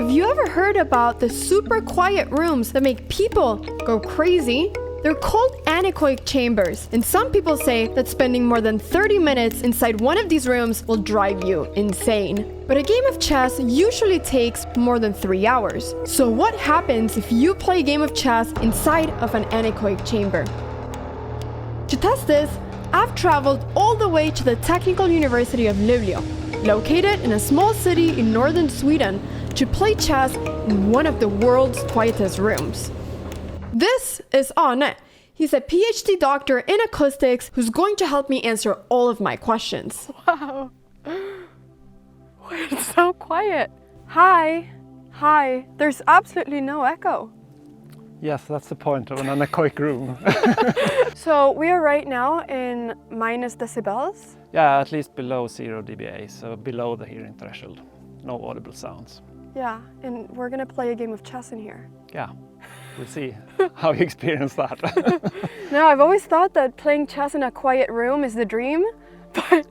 Have you ever heard about the super quiet rooms that make people go crazy? They're called anechoic chambers, and some people say that spending more than 30 minutes inside one of these rooms will drive you insane. But a game of chess usually takes more than 3 hours. So what happens if you play a game of chess inside of an anechoic chamber? To test this, I've traveled all the way to the Technical University of Luleå, located in a small city in northern Sweden, to play chess in one of the world's quietest rooms. This is Arne. He's a PhD doctor in acoustics who's going to help me answer all of my questions. Wow. It's so quiet. Hi. Hi. There's absolutely no echo. Yes, that's the point of an anechoic room. So we are right now in minus decibels. Yeah, at least below 0 dBA, so below the hearing threshold. No audible sounds. Yeah, and we're gonna play a game of chess in here. Yeah, we'll see how you experience that. No, I've always thought that playing chess in a quiet room is the dream, but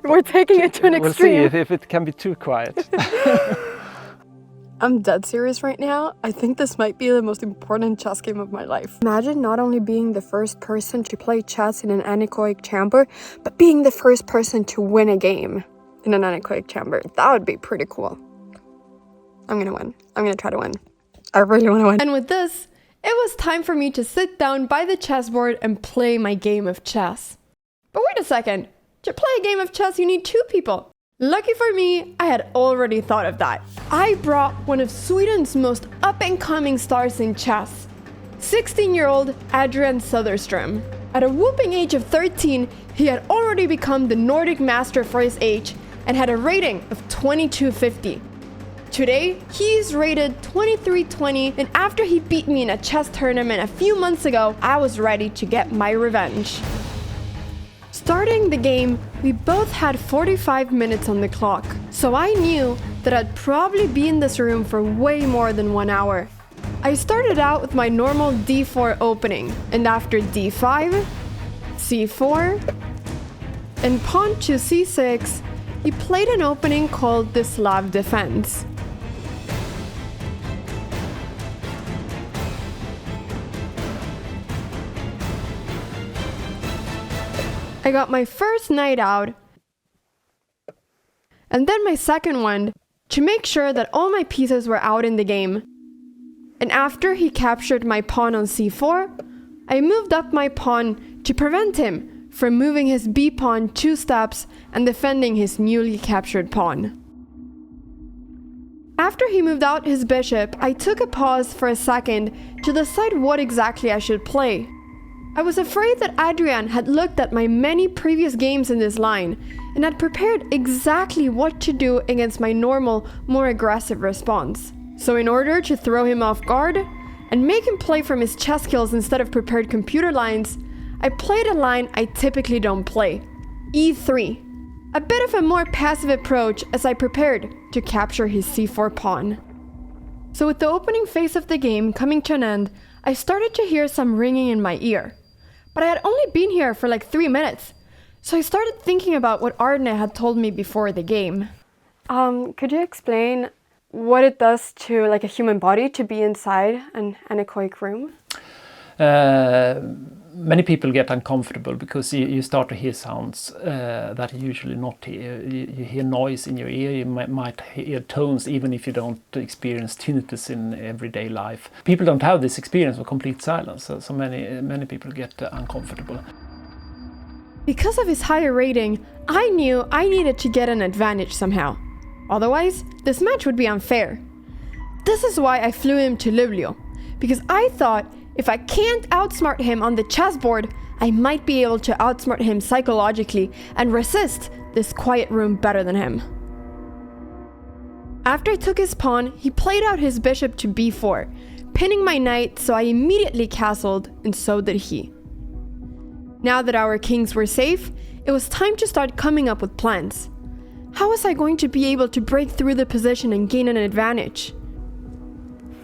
we're taking it to an extreme. We'll see if it can be too quiet. I'm dead serious right now. I think this might be the most important chess game of my life. Imagine not only being the first person to play chess in an anechoic chamber, but being the first person to win a game in an anechoic chamber. That would be pretty cool. I'm gonna win. I'm gonna try to win. I really want to win. And with this, it was time for me to sit down by the chessboard and play my game of chess. But wait a second. To play a game of chess, you need 2 people. Lucky for me, I had already thought of that. I brought one of Sweden's most up-and-coming stars in chess, 16-year-old Adrian Söderström. At a whooping age of 13, he had already become the Nordic master for his age and had a rating of 2250. Today, he's rated 2320, and after he beat me in a chess tournament a few months ago, I was ready to get my revenge. Starting the game, we both had 45 minutes on the clock, so I knew that I'd probably be in this room for way more than 1 hour. I started out with my normal d4 opening, and after d5, c4, and pawn to c6, he played an opening called the Slav defense. I got my first knight out, and then my second one, to make sure that all my pieces were out in the game. And after he captured my pawn on c4, I moved up my pawn to prevent him from moving his b-pawn 2 steps and defending his newly captured pawn. After he moved out his bishop, I took a pause for a second to decide what exactly I should play. I was afraid that Adrian had looked at my many previous games in this line and had prepared exactly what to do against my normal, more aggressive response. So in order to throw him off guard and make him play from his chess skills instead of prepared computer lines, I played a line I typically don't play, e3. A bit of a more passive approach as I prepared to capture his c4 pawn. So with the opening phase of the game coming to an end, I started to hear some ringing in my ear. But I had only been here for like 3 minutes, so I started thinking about what Arne had told me before the game. Could you explain what it does to like a human body to be inside an anechoic room? Many people get uncomfortable because you start to hear sounds that you usually not hear. You hear noise in your ear, you might hear tones even if you don't experience tinnitus in everyday life. People don't have this experience of complete silence, so many people get uncomfortable. Because of his higher rating, I knew I needed to get an advantage somehow. Otherwise, this match would be unfair. This is why I flew him to Luleå, because I thought if I can't outsmart him on the chessboard, I might be able to outsmart him psychologically and resist this quiet room better than him. After I took his pawn, he played out his bishop to b4, pinning my knight, so I immediately castled, and so did he. Now that our kings were safe, it was time to start coming up with plans. How was I going to be able to break through the position and gain an advantage?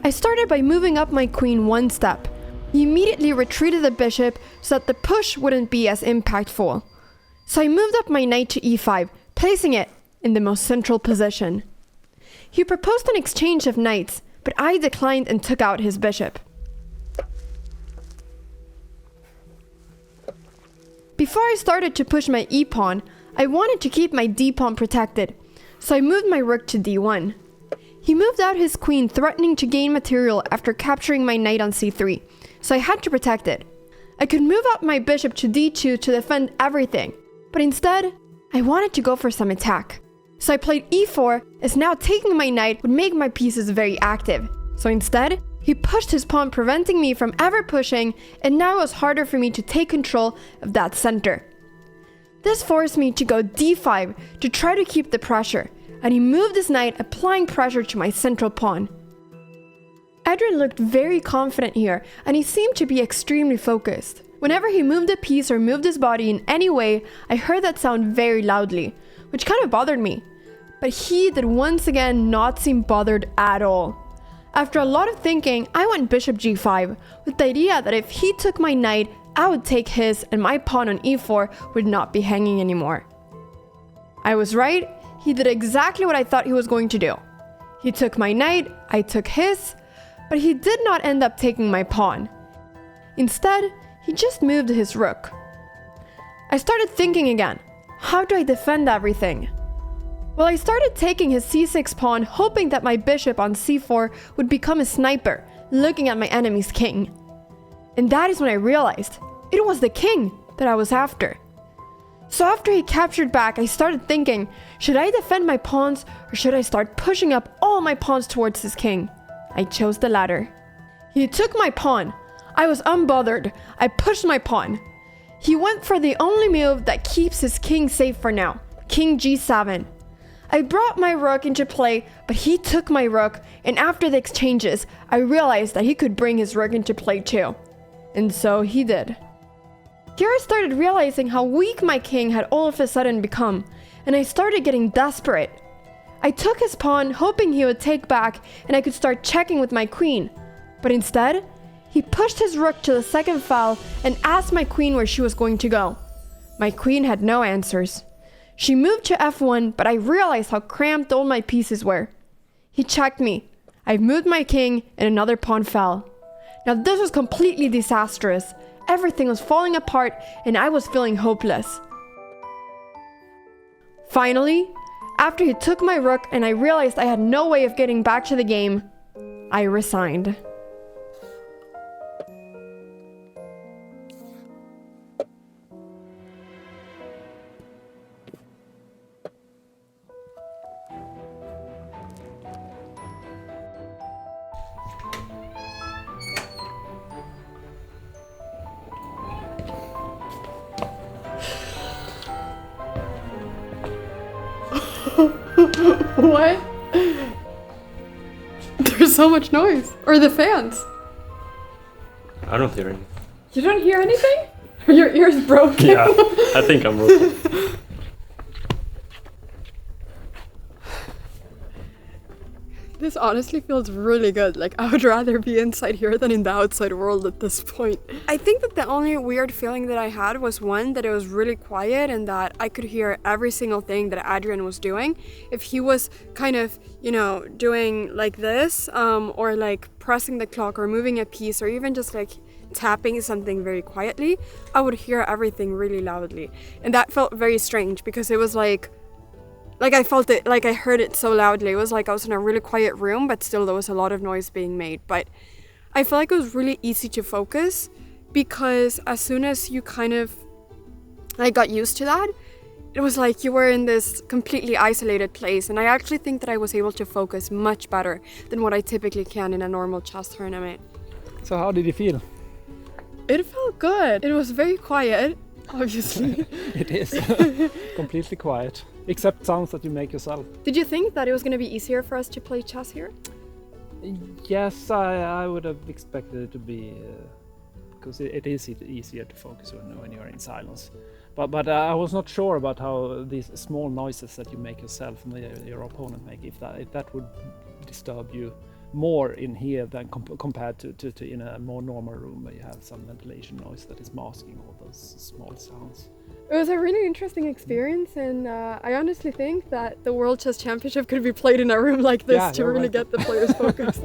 I started by moving up my queen 1 step. He immediately retreated the bishop so that the push wouldn't be as impactful. So I moved up my knight to e5, placing it in the most central position. He proposed an exchange of knights, but I declined and took out his bishop. Before I started to push my e-pawn, I wanted to keep my d-pawn protected, so I moved my rook to d1. He moved out his queen, threatening to gain material after capturing my knight on c3, so I had to protect it. I could move up my bishop to d2 to defend everything, but instead, I wanted to go for some attack. So I played e4, as now taking my knight would make my pieces very active. So instead, he pushed his pawn, preventing me from ever pushing, and now it was harder for me to take control of that center. This forced me to go d5 to try to keep the pressure, and he moved his knight, applying pressure to my central pawn. Adrian looked very confident here, and he seemed to be extremely focused. Whenever he moved a piece or moved his body in any way, I heard that sound very loudly, which kind of bothered me. But he did once again not seem bothered at all. After a lot of thinking, I went bishop g5, with the idea that if he took my knight, I would take his and my pawn on e4 would not be hanging anymore. I was right, he did exactly what I thought he was going to do. He took my knight, I took his, but he did not end up taking my pawn. Instead, he just moved his rook. I started thinking again, how do I defend everything? Well, I started taking his c6 pawn, hoping that my bishop on c4 would become a sniper, looking at my enemy's king. And that is when I realized it was the king that I was after. So after he captured back, I started thinking, should I defend my pawns or should I start pushing up all my pawns towards his king? I chose the latter. He took my pawn. I was unbothered. I pushed my pawn. He went for the only move that keeps his king safe for now, king g7. I brought my rook into play, but he took my rook, and after the exchanges, I realized that he could bring his rook into play too. And so he did. Here I started realizing how weak my king had all of a sudden become, and I started getting desperate. I took his pawn, hoping he would take back and I could start checking with my queen. But instead, he pushed his rook to the second file and asked my queen where she was going to go. My queen had no answers. She moved to f1, but I realized how cramped all my pieces were. He checked me. I moved my king and another pawn fell. Now this was completely disastrous. Everything was falling apart and I was feeling hopeless. Finally, after he took my rook and I realized I had no way of getting back to the game, I resigned. What? There's so much noise. Or the fans. I don't hear anything. You don't hear anything? Your ear's broken. Yeah, I think I'm broken. This honestly feels really good. Like, I would rather be inside here than in the outside world at this point. I think that the only weird feeling that I had was one, that it was really quiet and that I could hear every single thing that Adrian was doing. If he was kind of, doing like this, or like pressing the clock or moving a piece or even just like tapping something very quietly, I would hear everything really loudly. And that felt very strange because it was like I felt it, like I heard it so loudly. It was like I was in a really quiet room, but still there was a lot of noise being made. But I feel like it was really easy to focus because as soon as you kind of got used to that, it was like you were in this completely isolated place. And I actually think that I was able to focus much better than what I typically can in a normal chess tournament. So how did you feel? It felt good. It was very quiet, obviously. It is completely quiet, except sounds that you make yourself. Did you think that it was going to be easier for us to play chess here? Yes, I would have expected it to be, because it is easier to focus when you're in silence. But I was not sure about how these small noises that you make yourself and your opponent make, if that would disturb you more in here than compared to in a more normal room where you have some ventilation noise that is masking all those small sounds. It was a really interesting experience, and I honestly think that the World Chess Championship could be played in a room like this to really get the players focused.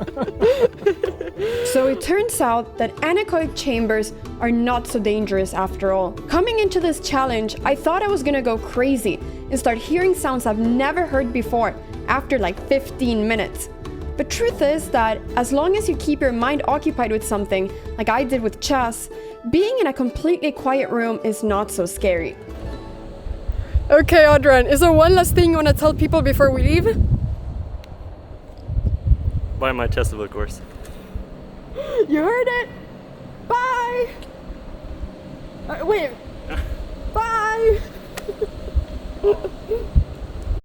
So it turns out that anechoic chambers are not so dangerous after all. Coming into this challenge, I thought I was gonna go crazy and start hearing sounds I've never heard before after like 15 minutes. But truth is that as long as you keep your mind occupied with something, like I did with chess, being in a completely quiet room is not so scary. Okay, Adrian, is there one last thing you want to tell people before we leave? Buy my chessable course. You heard it! Bye! Wait! Bye!